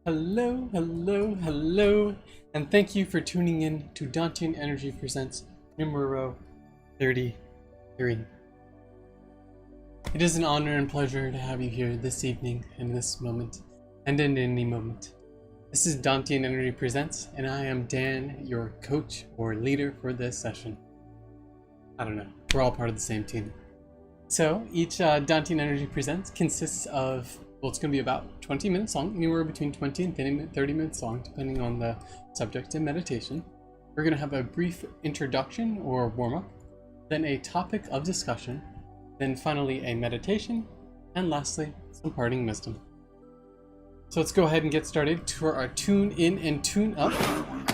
Hello, hello, hello, and thank you for tuning in to Dantian Energy Presents numero 33. It is an honor and pleasure to have you here this evening, in this moment, and in any moment. This is Dantian Energy Presents, and I am Dan, your coach or leader for this session. I don't know, we're all part of the same team. So each Dantian Energy Presents consists of, well, it's going to be about 20 minutes long, anywhere between 20 and 30 minutes long, depending on the subject and meditation. We're going to have a brief introduction or warm-up, then a topic of discussion, then finally a meditation, and lastly, some parting wisdom. So let's go ahead and get started for our tune in and tune up,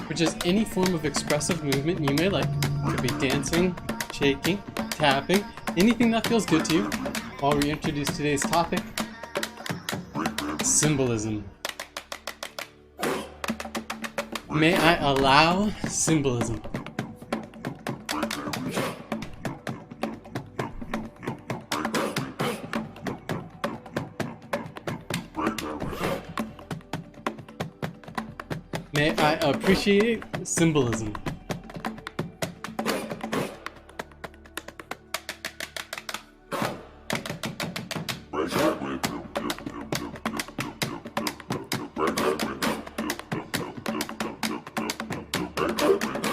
which is any form of expressive movement you may like. It could be dancing, shaking, tapping, anything that feels good to you. While we introduce today's topic, symbolism. May I allow symbolism? May I appreciate symbolism?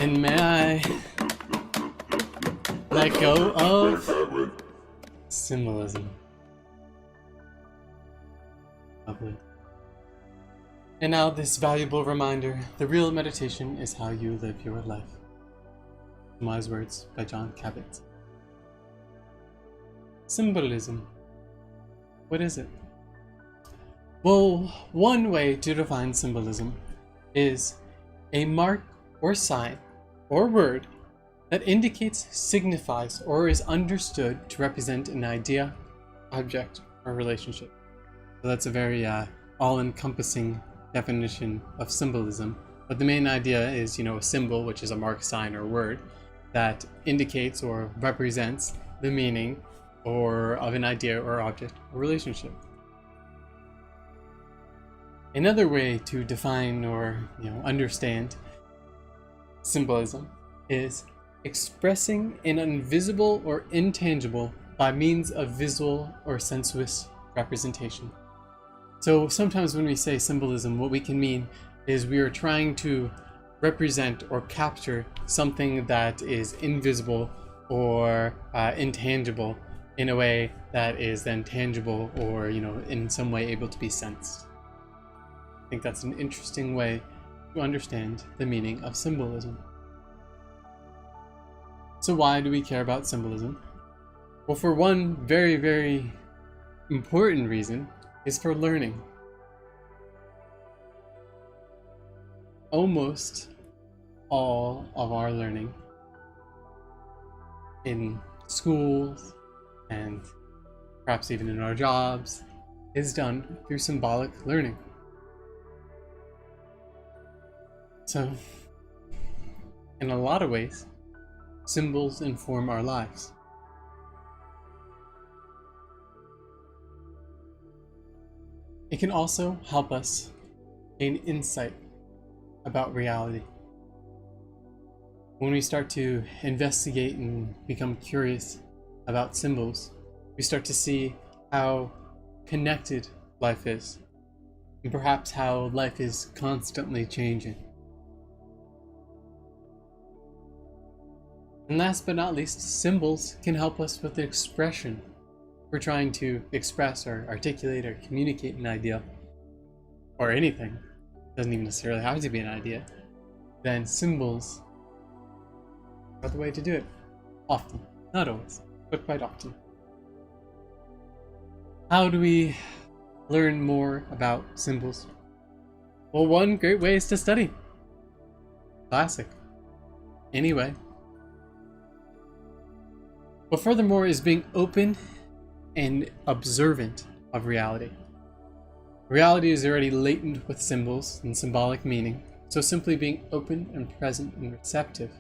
And may I let go of symbolism? Lovely. And now this valuable reminder, the real meditation is how you live your life. Wise words by John Cabot. Symbolism. What is it? Well, one way to define symbolism is a mark or sign or word that indicates, signifies, or is understood to represent an idea, object, or relationship. So that's a very all-encompassing definition of symbolism. But the main idea is, a symbol, which is a mark, sign, or word that indicates or represents the meaning or of an idea or object or relationship. Another way to define or understand symbolism is expressing an invisible or intangible by means of visual or sensuous representation. So sometimes when we say symbolism, what we can mean is we are trying to represent or capture something that is invisible or intangible in a way that is then tangible or in some way able to be sensed. I think that's an interesting way to understand the meaning of symbolism. So why do we care about symbolism? Well, for one very, very important reason is for learning. Almost all of our learning in schools and perhaps even in our jobs is done through symbolic learning. So, in a lot of ways, symbols inform our lives. It can also help us gain insight about reality. When we start to investigate and become curious about symbols, we start to see how connected life is, and perhaps how life is constantly changing. And last but not least, symbols can help us with the expression. We're trying to express or articulate or communicate an idea or anything. It doesn't even necessarily have to be an idea. Then symbols are the way to do it. Often. Not always, but quite often. How do we learn more about symbols? Well, one great way is to study. Classic. Anyway. But furthermore is being open and observant of reality. Reality is already latent with symbols and symbolic meaning, so simply being open and present and receptive,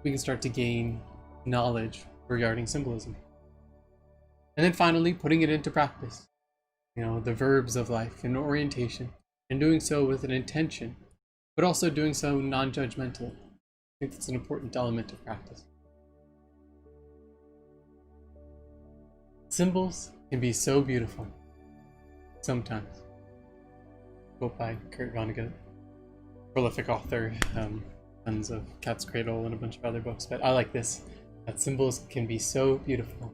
we can start to gain knowledge regarding symbolism. And then finally, putting it into practice. The verbs of life and orientation and doing so with an intention, but also doing so non-judgmentally. I think that's an important element of practice. Symbols can be so beautiful sometimes. Quote by Kurt Vonnegut, prolific author, tons of Cat's Cradle and a bunch of other books, but I like this, that symbols can be so beautiful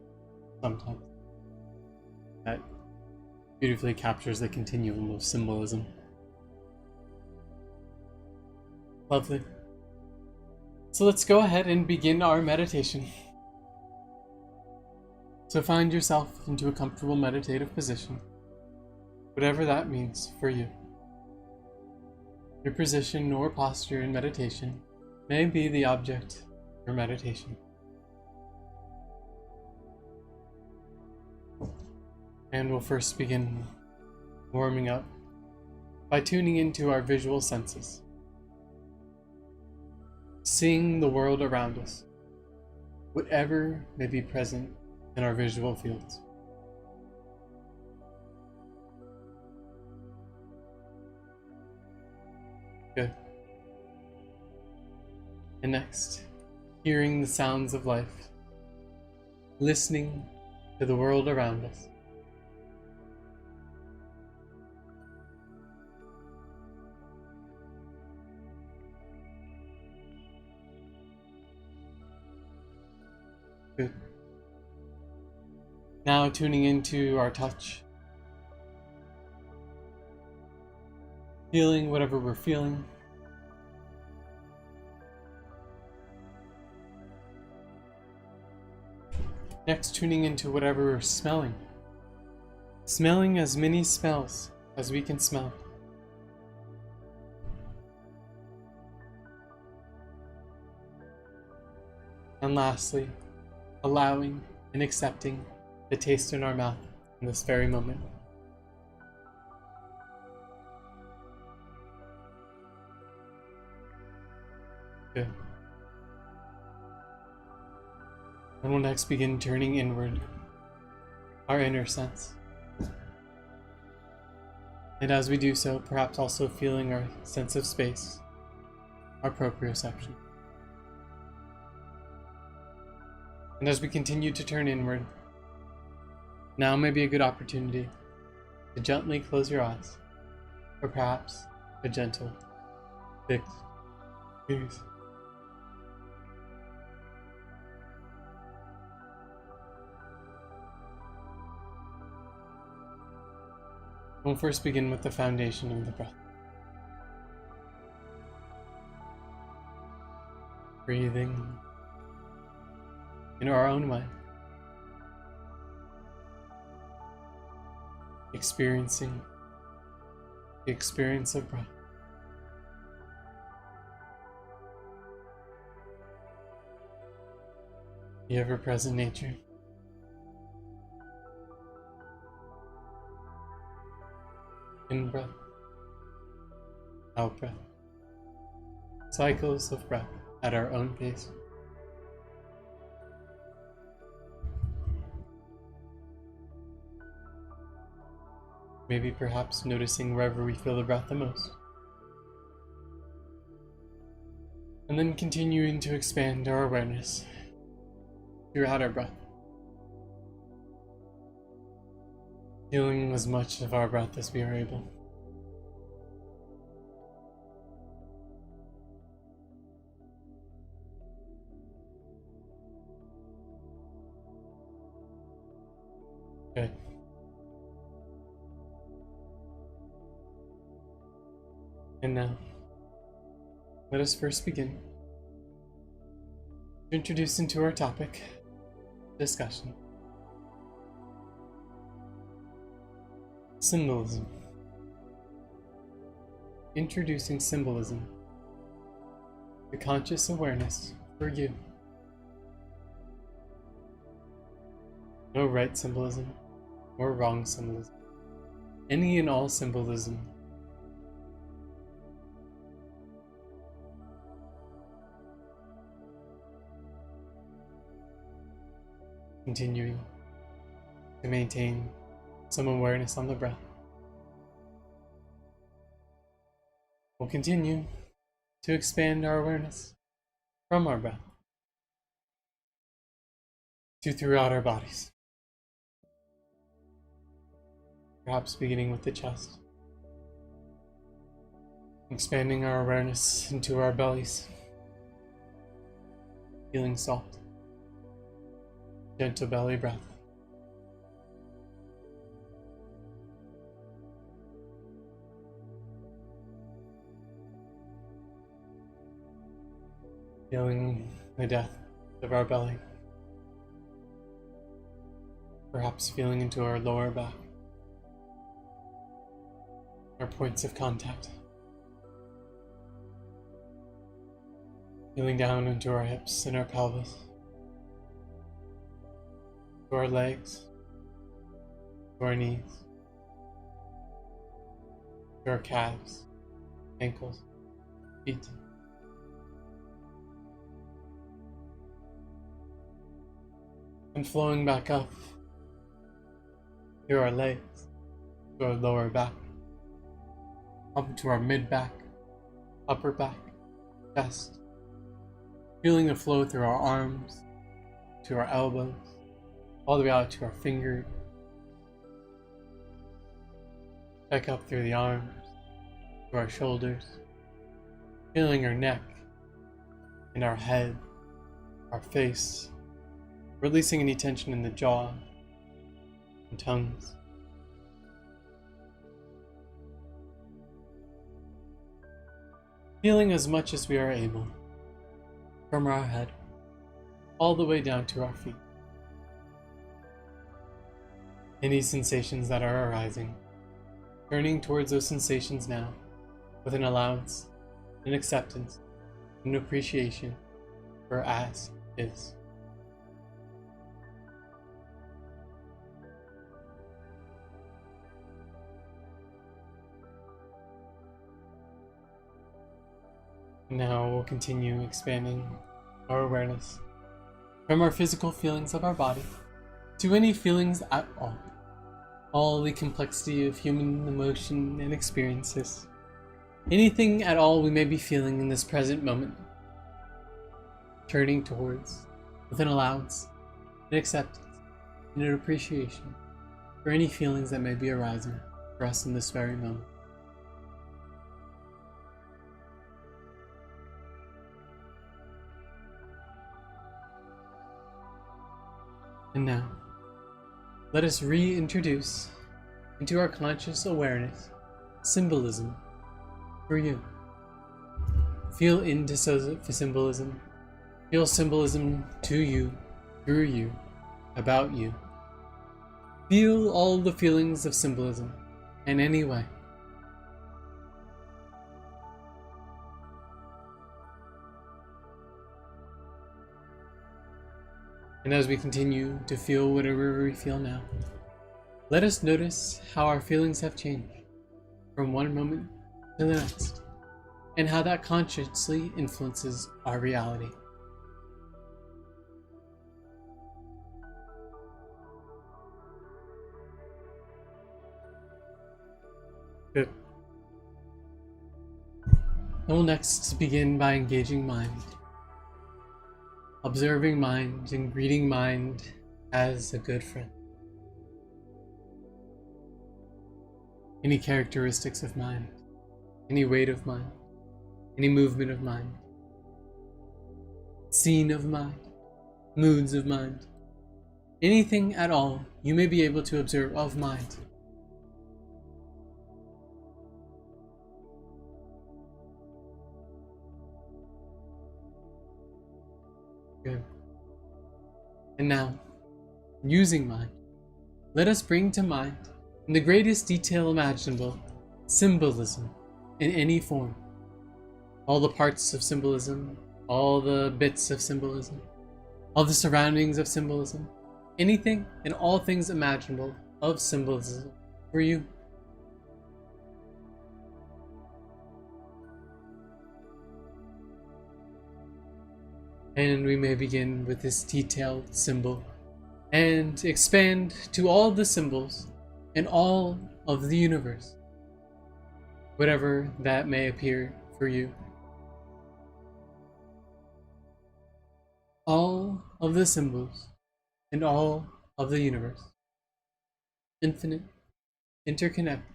sometimes. That beautifully captures the continuum of symbolism. Lovely. So let's go ahead and begin our meditation. So find yourself into a comfortable meditative position, whatever that means for you. Your position or posture in meditation may be the object of your meditation. And we'll first begin warming up by tuning into our visual senses, seeing the world around us, whatever may be present in our visual fields. Good. And next, hearing the sounds of life, listening to the world around us. Good. Now tuning into our touch, feeling whatever we're feeling. Next, tuning into whatever we're smelling. Smelling as many smells as we can smell. And lastly, allowing and accepting the taste in our mouth in this very moment. Good. And we'll next begin turning inward, our inner sense. And as we do so, perhaps also feeling our sense of space, our proprioception. And as we continue to turn inward, now may be a good opportunity to gently close your eyes, or perhaps a gentle, fixed gaze. We'll first begin with the foundation of the breath. Breathing in our own way. Experiencing the experience of breath. The ever-present nature. In breath, out breath. Cycles of breath at our own pace. Maybe perhaps noticing wherever we feel the breath the most. And then continuing to expand our awareness throughout our breath. Feeling as much of our breath as we are able. Good. And now, let us first begin to introduce into our topic, discussion. Symbolism. Introducing symbolism. The conscious awareness for you. No right symbolism or wrong symbolism. Any and all symbolism. Continuing to maintain some awareness on the breath. We'll continue to expand our awareness from our breath to throughout our bodies. Perhaps beginning with the chest. Expanding our awareness into our bellies. Feeling soft. Gentle belly breath. Feeling the depth of our belly. Perhaps feeling into our lower back. Our points of contact. Feeling down into our hips and our pelvis. To our legs. To our knees. To our calves. Ankles. Feet. And flowing back up to our legs, to our lower back, up to our mid back, upper back, chest, feeling the flow through our arms, to our elbows, all the way out to our fingers, back up through the arms, to our shoulders, feeling our neck and our head, our face, releasing any tension in the jaw and tongues. Feeling as much as we are able from our head all the way down to our feet. Any sensations that are arising, turning towards those sensations now with an allowance, an acceptance, an appreciation for as is. Now we'll continue expanding our awareness from our physical feelings of our body to any feelings at all. All the complexity of human emotion and experiences. Anything at all we may be feeling in this present moment. Turning towards with an allowance, an acceptance, and an appreciation for any feelings that may be arising for us in this very moment. And now, let us reintroduce into our conscious awareness symbolism for you. Feel into symbolism. Feel symbolism to you, through you, about you. Feel all the feelings of symbolism in any way. And as we continue to feel whatever we feel now, let us notice how our feelings have changed from one moment to the next, and how that consciously influences our reality. Good. I will next begin by engaging mind. Observing mind and greeting mind as a good friend. Any characteristics of mind, any weight of mind, any movement of mind, scene of mind, moods of mind, anything at all you may be able to observe of mind. Good. And now, using mind, let us bring to mind, in the greatest detail imaginable, symbolism in any form. All the parts of symbolism, all the bits of symbolism, all the surroundings of symbolism, anything and all things imaginable of symbolism for you. And we may begin with this detailed symbol and expand to all the symbols in all of the universe. whatever that may appear for you. All of the symbols and all of the universe, infinite, interconnected,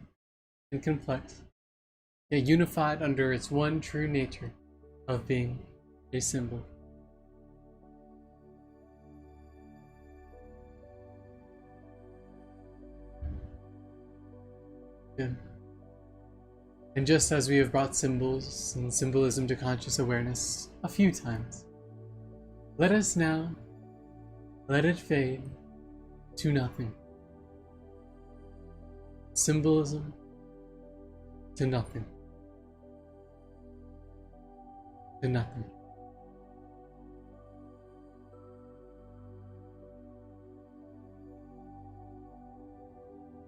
and complex, yet unified under its one true nature of being a symbol. Good. And just as we have brought symbols and symbolism to conscious awareness a few times, let us now let it fade to nothing. Symbolism to nothing. To nothing.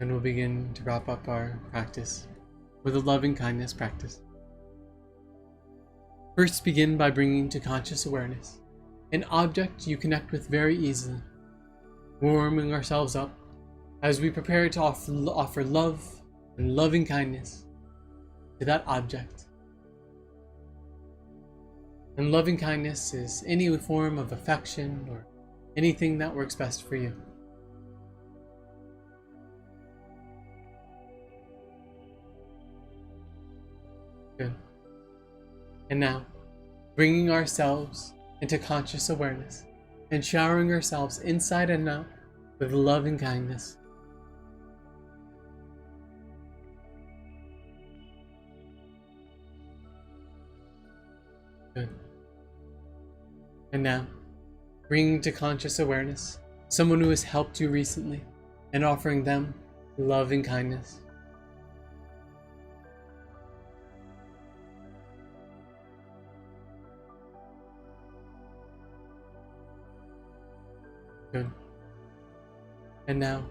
And we'll begin to wrap up our practice with a loving kindness practice. First, begin by bringing to conscious awareness an object you connect with very easily, warming ourselves up as we prepare to offer love and loving kindness to that object. And loving kindness is any form of affection or anything that works best for you. Good. And now, bringing ourselves into conscious awareness and showering ourselves inside and out with love and kindness. Good. And now, bringing to conscious awareness someone who has helped you recently and offering them love and kindness. Good. And now,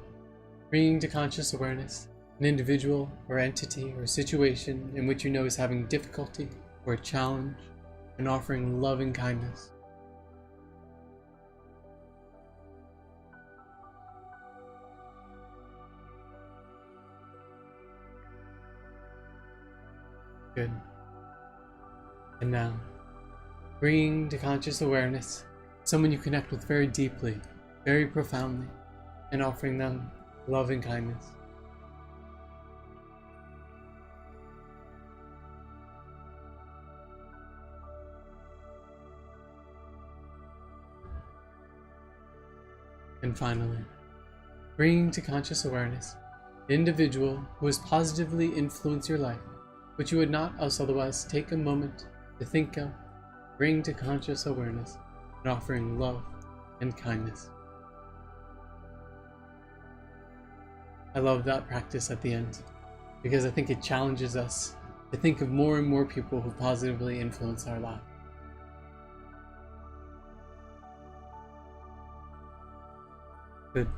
bringing to conscious awareness an individual or entity or situation in which you know is having difficulty or a challenge and offering loving kindness. Good. And now, bringing to conscious awareness someone you connect with very deeply, very profoundly, and offering them love and kindness. And finally, bringing to conscious awareness an individual who has positively influenced your life, which you would not else otherwise take a moment to think of, bring to conscious awareness, and offering love and kindness. I love that practice at the end because I think it challenges us to think of more and more people who positively influence our lives. Good.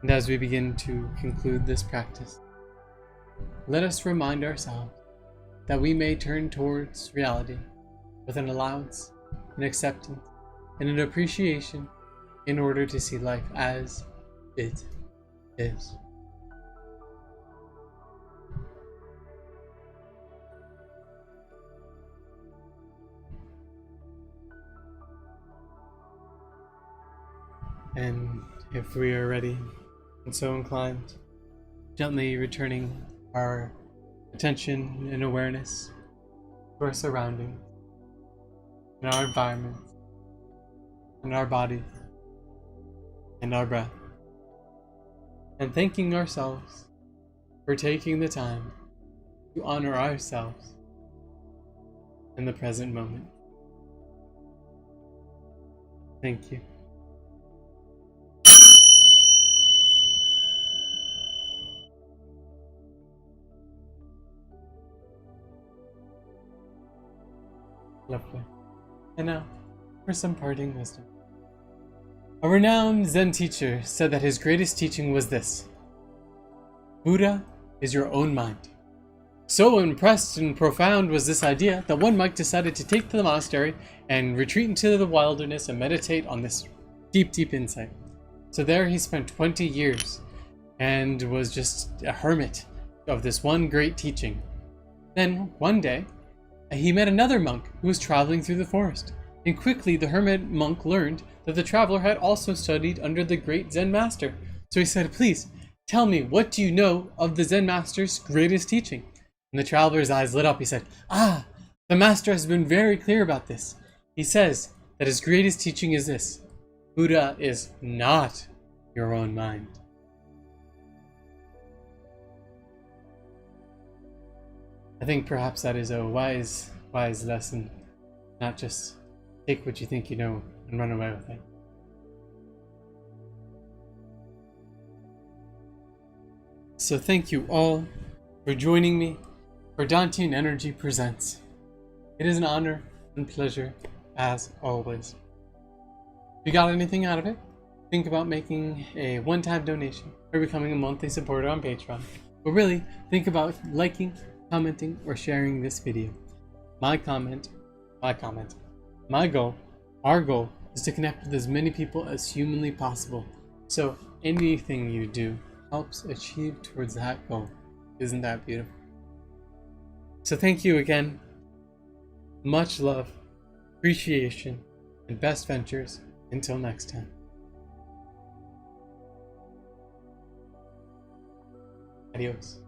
And as we begin to conclude this practice, let us remind ourselves that we may turn towards reality with an allowance, an acceptance, and an appreciation in order to see life as it is. And if we are ready and so inclined, gently returning our attention and awareness to our surroundings, and our environment, and our body, and our breath, and thanking ourselves for taking the time to honor ourselves in the present moment. Thank you. Lovely. And now, for some parting wisdom. A renowned Zen teacher said that his greatest teaching was this: Buddha is your own mind. So impressed and profound was this idea that one monk decided to take to the monastery and retreat into the wilderness and meditate on this deep insight. So there he spent 20 years and was just a hermit of this one great teaching. Then, one day, he met another monk who was traveling through the forest, and quickly the hermit monk learned that the traveler had also studied under the great Zen master. So he said, "Please, tell me, what do you know of the Zen master's greatest teaching?" And the traveler's eyes lit up. He said, "Ah, the master has been very clear about this. He says that his greatest teaching is this: Buddha is not your own mind." I think perhaps that is a wise lesson, not just take what you think you know and run away with it. So thank you all for joining me for Dantian Energy Presents. It is an honor and pleasure as always. If you got anything out of it, think about making a one-time donation or becoming a monthly supporter on Patreon. But really, think about liking, commenting, or sharing this video. My goal, our goal, is to connect with as many people as humanly possible. So anything you do helps achieve towards that goal. Isn't that beautiful? So thank you again. Much love, appreciation, and best ventures until next time. Adios.